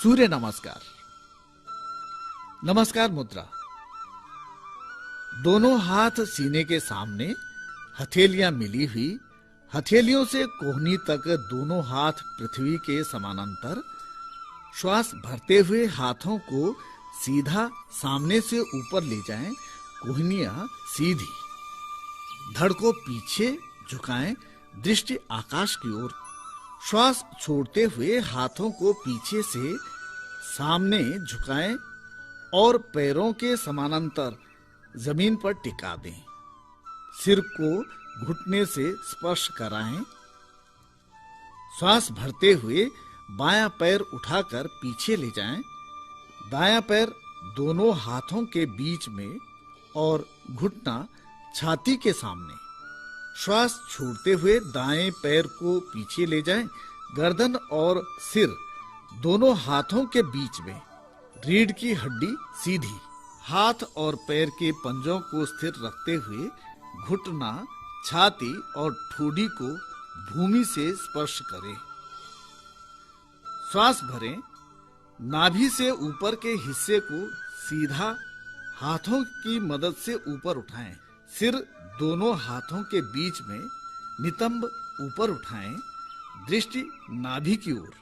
सूर्य नमस्कार। नमस्कार मुद्रा। दोनों हाथ सीने के सामने, हथेलियां मिली हुई, हथेलियों से कोहनी तक दोनों हाथ पृथ्वी के समानांतर। श्वास भरते हुए हाथों को सीधा सामने से ऊपर ले जाएं, कोहनियां सीधी। धड़ को पीछे झुकाएं, दृष्टि आकाश की ओर। श्वास छोड़ते हुए हाथों को पीछे से सामने झुकाएं और पैरों के समानांतर जमीन पर टिका दें। सिर को घुटने से स्पर्श कराएं। श्वास भरते हुए बायां पैर उठाकर पीछे ले जाएं। दायां पैर दोनों हाथों के बीच में और घुटना छाती के सामने। श्वास छोड़ते हुए दाएं पैर को पीछे ले जाएं। गर्दन और सिर दोनों हाथों के बीच में। रीढ़ की हड्डी सीधी। हाथ और पैर के पंजों को स्थिर रखते हुए घुटना, छाती और ठोड़ी को भूमि से स्पर्श करें। श्वास भरें। नाभि से ऊपर के हिस्से को सीधा हाथों की मदद से ऊपर उठाएं। सिर दोनों हाथों के बीच में नितंब ऊपर उठाएं, दृष्टि नाभि की ओर।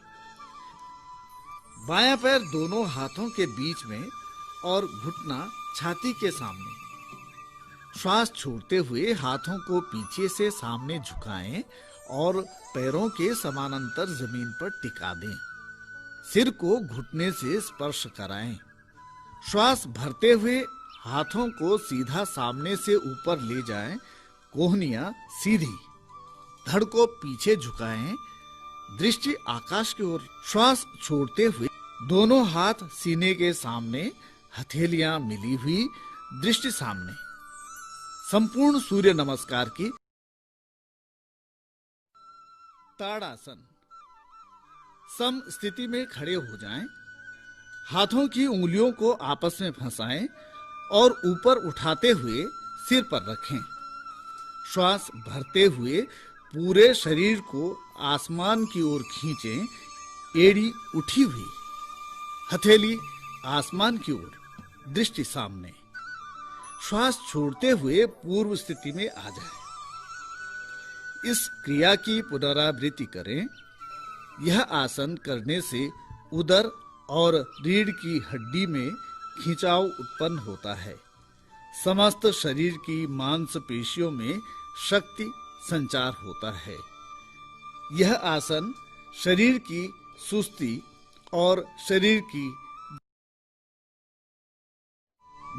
बायां पैर दोनों हाथों के बीच में और घुटना छाती के सामने। श्वास छोड़ते हुए हाथों को पीछे से सामने झुकाएं और पैरों के समानांतर जमीन पर टिका दें। सिर को घुटने से स्पर्श कराएं। श्वास भरते हुए हाथों को सीधा सामने से ऊपर ले जाएं, कोहनियां सीधी। धड़ को पीछे झुकाएं, दृष्टि आकाश की ओर। श्वास छोड़ते हुए दोनों हाथ सीने के सामने, हथेलियां मिली हुई, दृष्टि सामने। संपूर्ण सूर्य नमस्कार की ताड़ासन। सम स्थिति में खड़े हो जाएं। हाथों की उंगलियों को आपस में फंसाएं और ऊपर उठाते हुए सिर पर रखें। श्वास भरते हुए पूरे शरीर को आसमान की ओर खींचें। एड़ी उठी हुई, हथेली आसमान की ओर, दृष्टि सामने। श्वास छोड़ते हुए पूर्व स्थिति में आ जाए। इस क्रिया की पुनरावृत्ति करें। यह आसन करने से उदर और रीढ़ की हड्डी में खिंचाव उत्पन्न होता है। समस्त शरीर की मांसपेशियों में शक्ति संचार होता है। यह आसन शरीर की सुस्ती और शरीर की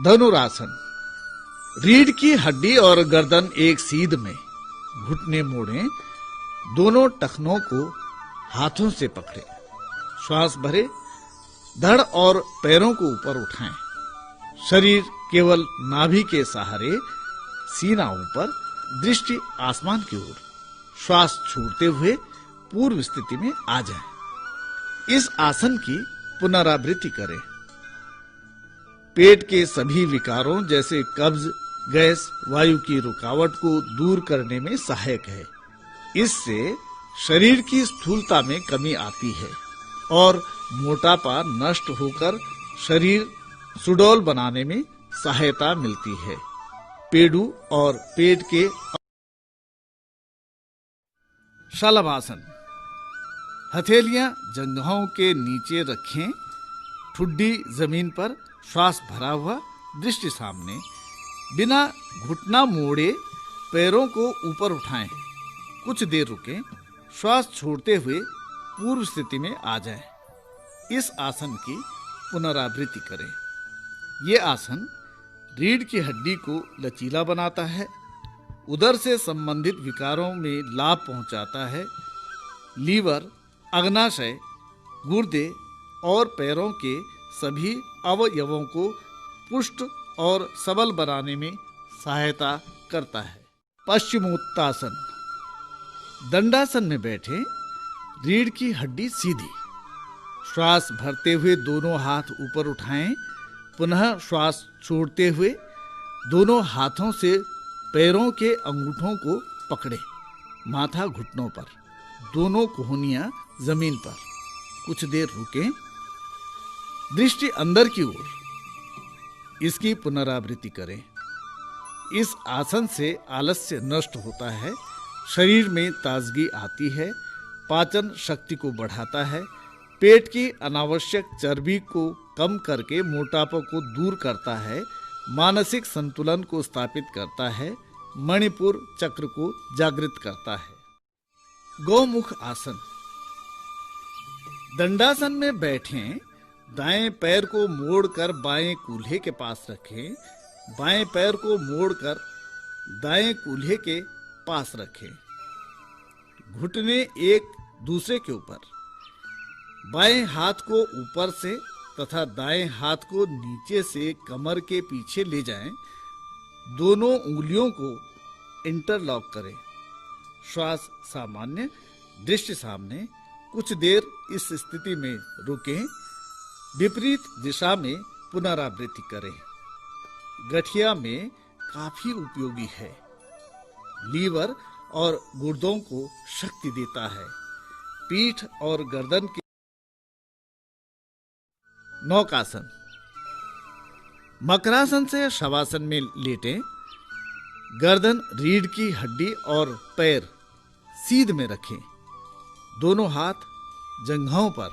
धनुरासन। रीढ़ की हड्डी और गर्दन एक सीध में। घुटने मोड़ें। दोनों टखनों को हाथों से पकड़ें। श्वास भरें। धड़ और पैरों को ऊपर उठाएं। शरीर केवल नाभि के सहारे, सीना ऊपर, दृष्टि आसमान की ओर। श्वास छोड़ते हुए पूर्व स्थिति में आ जाएं। इस आसन की पुनरावृत्ति करें। पेट के सभी विकारों जैसे कब्ज, गैस, वायु की रुकावट को दूर करने में सहायक है। इससे शरीर की स्थूलता में कमी आती है और मोटापा नष्ट होकर शरीर सुडौल बनाने में सहायता मिलती है। पेडू और पेट के शलभासन। हथेलियां जंघों के नीचे रखें, ठुड्डी जमीन पर, श्वास भरा हुआ, दृष्टि सामने। बिना घुटना मोड़े पैरों को ऊपर उठाएं। कुछ देर रुकें। श्वास छोड़ते हुए पूर्व स्थिति में आ जाएं। इस आसन की पुनरावृत्ति करें। ये आसन रीढ़ की हड्डी को लचीला बनाता है, उदर से संबंधित विकारों में लाभ पहुंचाता है, लीवर, अग्नाशय, गुर्दे और पैरों के सभी अवयवों को पुष्ट और सबल बनाने में सहायता करता है। पश्चिमोत्तासन। दंडासन में बैठे, रीढ़ की हड्डी सीधी। श्वास भरते हुए दोनों हाथ ऊपर उठाएं। पुनः श्वास छोड़ते हुए दोनों हाथों से पैरों के अंगूठों को पकड़े। माथा घुटनों पर, दोनों कोहनियां जमीन पर। कुछ देर रुकें। दृष्टि अंदर की ओर। इसकी पुनरावृत्ति करें। इस आसन से आलस्य नष्ट होता है, शरीर में ताजगी आती है, पाचन शक्ति को बढ़ाता है, पेट की अनावश्यक चर्बी को कम करके मोटापा को दूर करता है, मानसिक संतुलन को स्थापित करता है, मणिपुर चक्र को जागृत करता है। गौमुख आसन। दंडासन में बैठें, दाएं पैर को मोड़कर बाएं कूल्हे के पास रखें, बाएं पैर को मोड़कर दाएं कूल्हे के पास रखें। घुटने एक दूसरे के ऊपर। बाएं हाथ को ऊपर से तथा दाएं हाथ को नीचे से कमर के पीछे ले जाएं। दोनों उंगलियों को इंटरलॉक करें। श्वास सामान्य, दृष्टि सामने। कुछ देर इस स्थिति में रुकें। विपरीत दिशा में पुनरावृत्ति करें। गठिया में काफी उपयोगी है। लीवर और गुर्दों को शक्ति देता है। पीठ और गर्दन के। नौकासन। मकरासन से शवासन में लेटें। गर्दन, रीढ़ की हड्डी और पैर सीध में रखें। दोनों हाथ जंघों पर।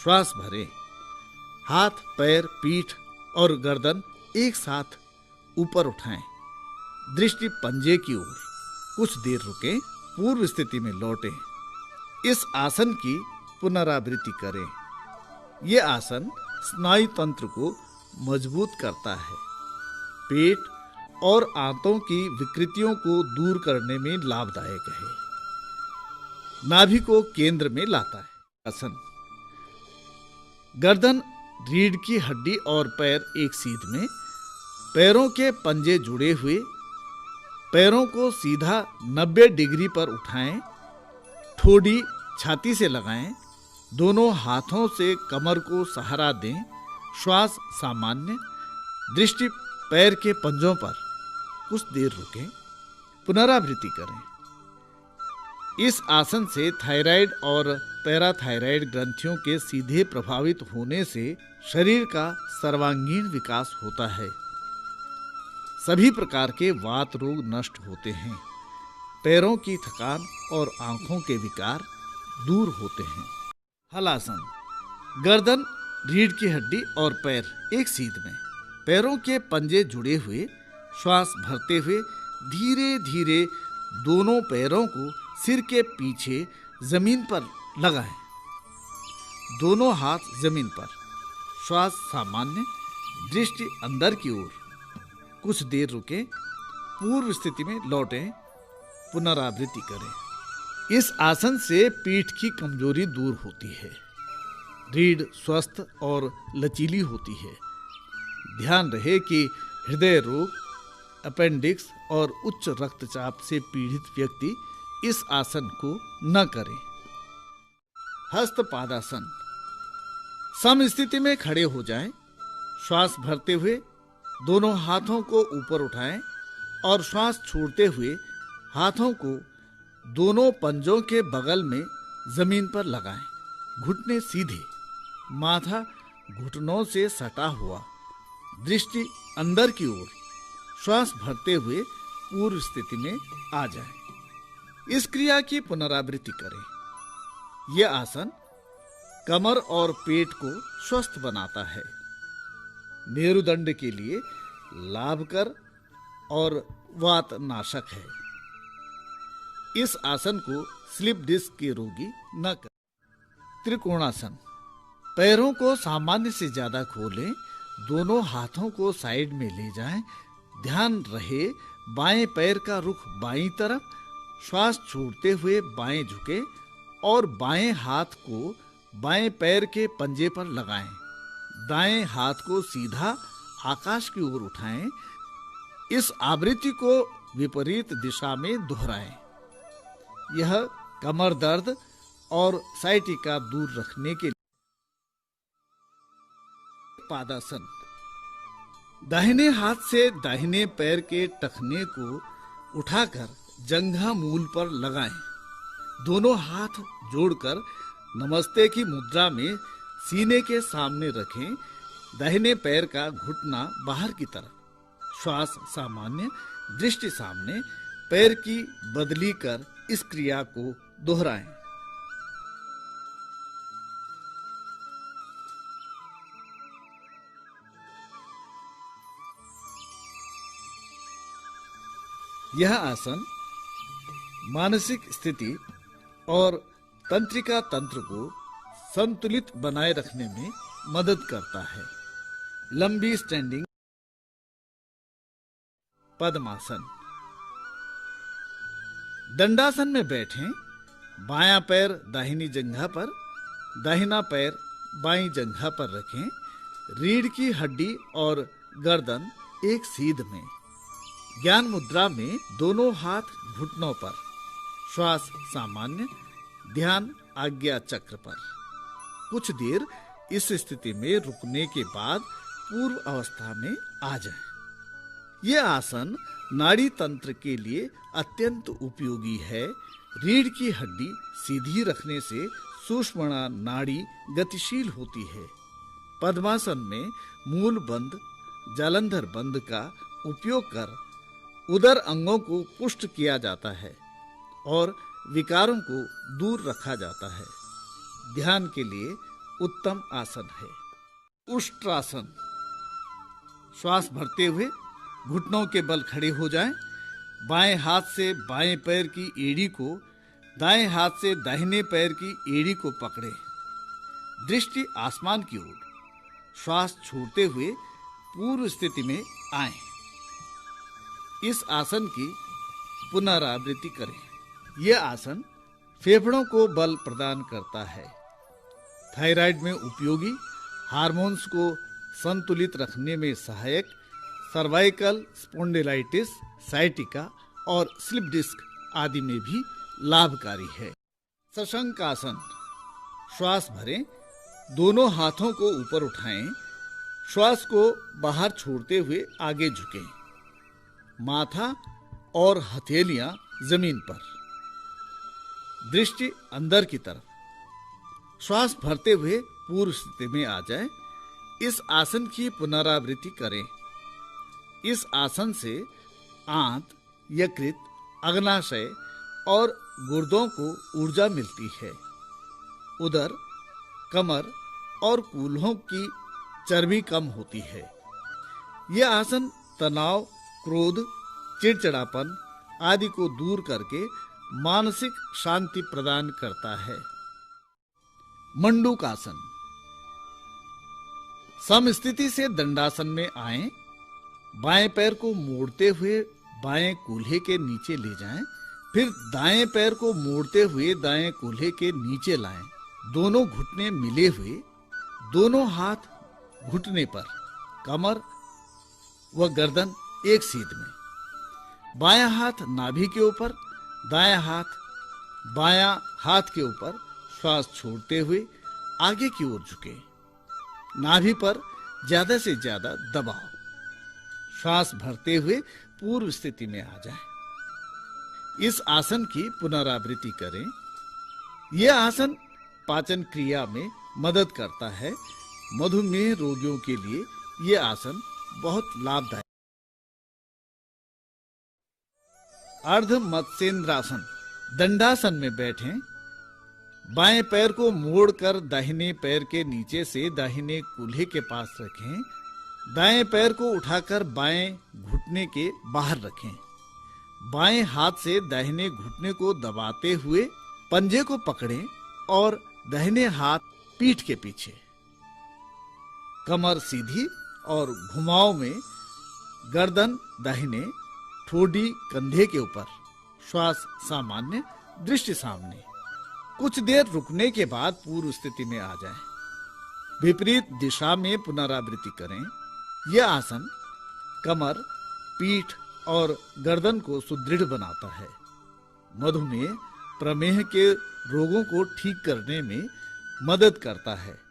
श्वास भरें। हाथ, पैर, पीठ और गर्दन एक साथ ऊपर उठाएं। दृष्टि पंजे की ओर। कुछ देर रुकें। पूर्व स्थिति में लौटें। इस आसन की पुनरावृत्ति करें। यह आसन स्नायु तंत्र को मजबूत करता है, पेट और आंतों की विकृतियों को दूर करने में लाभदायक है, नाभि को केंद्र में लाता है। आसन। गर्दन, रीढ़ की हड्डी और पैर एक सीध में। पैरों के पंजे जुड़े हुए। पैरों को सीधा 90 डिग्री पर उठाएं। ठोड़ी छाती से लगाएं। दोनों हाथों से कमर को सहारा दें। श्वास सामान्य, दृष्टि पैर के पंजों पर। कुछ देर रुकें। पुनरावृत्ति करें। इस आसन से थायराइड और पैराथायराइड ग्रंथियों के सीधे प्रभावित होने से शरीर का सर्वांगीण विकास होता है। सभी प्रकार के वात रोग नष्ट होते हैं। पैरों की थकान और आंखों के विकार दूर होते हैं। हलासन। गर्दन, रीढ़ की हड्डी और पैर एक सीध में। पैरों के पंजे जुड़े हुए। श्वास भरते हुए धीरे धीरे दोनों पैरों को सिर के पीछे जमीन पर लगाएं। दोनों हाथ जमीन पर। श्वास सामान्य, दृष्टि अंदर की ओर। कुछ देर रुकें। पूर्व स्थिति में लौटें। पुनरावृत्ति करें। इस आसन से पीठ की कमजोरी दूर होती है। रीढ़ स्वस्थ और लचीली होती है। ध्यान रहे कि हृदय रोग, अपेंडिक्स और उच्च रक्तचाप से पीड़ित व्यक्ति इस आसन को न करें। हस्तपादासन। सम स्थिति में खड़े हो जाएं। श्वास भरते हुए दोनों हाथों को ऊपर उठाएं और श्वास छोड़ते हुए हाथों को दोनों पंजों के बगल में जमीन पर लगाएं। घुटने सीधे, माथा घुटनों से सटा हुआ, दृष्टि अंदर की ओर। श्वास भरते हुए पूर्व स्थिति में आ जाएं। इस क्रिया की पुनरावृत्ति करें। यह आसन कमर और पेट को स्वस्थ बनाता है। मेरुदंड के लिए लाभकर और वात नाशक है। इस आसन को स्लिप डिस्क के रोगी न करें। त्रिकोणासन। पैरों को सामान्य से ज्यादा खोलें। दोनों हाथों को साइड में ले जाएं। ध्यान रहे बाएं पैर का रुख बाईं तरफ। श्वास छोड़ते हुए बाएं झुके और बाएं हाथ को बाएं पैर के पंजे पर लगाएं। दाएं हाथ को सीधा आकाश की ओर उठाएं। इस आवृत्ति को विपरीत दिशा में दोहराएं। यह कमर दर्द और साइटिका दूर रखने के लिए। पादासन। दाहिने हाथ से दाहिने पैर के टखने को उठाकर जंघा मूल पर लगाएं। दोनों हाथ जोड़कर नमस्ते की मुद्रा में सीने के सामने रखें, दाहिने पैर का घुटना बाहर की तरफ, श्वास सामान्य, दृष्टि सामने, पैर की बदली कर इस क्रिया को दोहराएं। यह आसन मानसिक स्थिति और तंत्रिका तंत्र को संतुलित बनाए रखने में मदद करता है। लंबी स्टैंडिंग पद्मासन। दंडासन में बैठें, बायां पैर दाहिनी जंघा पर, दाहिना पैर बाईं जंघा पर रखें, रीढ़ की हड्डी और गर्दन एक सीध में। ज्ञान मुद्रा में दोनों हाथ घुटनों पर, श्वास सामान्य, ध्यान आज्ञा चक्र पर। कुछ देर इस स्थिति में रुकने के बाद पूर्व अवस्था में आ जाएं। यह आसन नाड़ी तंत्र के लिए अत्यंत उपयोगी है। रीढ़ की हड्डी सीधी रखने से सुषुम्ना नाड़ी गतिशील होती है। पद्मासन में मूल बंद, जालंधर बंद का उपयोग कर उदर अंगों को पुष्ट किया जाता है और विकारों को दूर रखा जाता है। ध्यान के लिए उत्तम आसन है। उष्ट्रासन। श्वास भरते हुए घुटनों के बल खड़े हो जाएं। बाएं हाथ से बाएं पैर की एड़ी को, दाएं हाथ से दाहिने पैर की एड़ी को पकड़े। दृष्टि आसमान की ओर, श्वास छोड़ते हुए पूर्व स्थिति में आएं। इस आसन की पुनरावृत्ति करें। यह आसन फेफड़ों को बल प्रदान करता है। थायराइड में उपयोगी, हार्मोन्स को संतुलित रखने में सहायक, सर्वाइकल स्पॉन्डिलाइटिस, साइटिका और स्लिप डिस्क आदि में भी लाभकारी है। सशंकासन। श्वास भरें, दोनों हाथों को ऊपर उठाएं, श्वास को बाहर छोड़ते हुए आगे झुकें। माथा और हथेलियां जमीन पर, दृष्टि अंदर की तरफ, श्वास भरते हुए पूर्व स्थिति में आ जाए। इस आसन की पुनरावृत्ति करें। इस आसन से आंत, यकृत, अग्नाशय और गुर्दों को ऊर्जा मिलती है। उदर, कमर और कूल्हों की चर्बी कम होती है। यह आसन तनाव, क्रोध, चिड़चिड़ापन आदि को दूर करके मानसिक शांति प्रदान करता है। मंडूकासन। समस्थिति से दंडासन में आएं, बाएं पैर को मोड़ते हुए बाएं कूल्हे के नीचे ले जाएं, फिर दाएं पैर को मोड़ते हुए दाएं कूल्हे के नीचे लाएं। दोनों घुटने मिले हुए, दोनों हाथ घुटने पर, कमर व गर्दन एक सीध में। बायां हाथ नाभि के ऊपर, दायां हाथ बायां हाथ के ऊपर, श्वास छोड़ते हुए आगे की ओर झुके। नाभि पर ज्यादा से ज्यादा दबाव। श्वास भरते हुए पूर्व स्थिति में आ जाए। इस आसन की पुनरावृत्ति करें। यह आसन पाचन क्रिया में मदद करता है। मधुमेह रोगियों के लिए यह आसन बहुत लाभदायक। अर्ध मत्स्येंद्रासन। दंडासन में बैठें, बाएं पैर को मोड़कर दाहिने पैर के नीचे से दाहिने कूल्हे के पास रखें। दाएं पैर को उठाकर बाएं घुटने के बाहर रखें। बाएं हाथ से दाहिने घुटने को दबाते हुए पंजे को पकड़ें और दाहिने हाथ पीठ के पीछे। कमर सीधी और घुमाव में गर्दन दाहिने, ठोडी कंधे के ऊपर, श्वास सामान्य, दृष्टि सामने। कुछ देर रुकने के बाद पूर्व स्थिति में आ जाएं। विपरीत दिशा में पुनरावृत्ति करें। यह आसन कमर, पीठ और गर्दन को सुदृढ़ बनाता है। मधुमेह, प्रमेह के रोगों को ठीक करने में मदद करता है।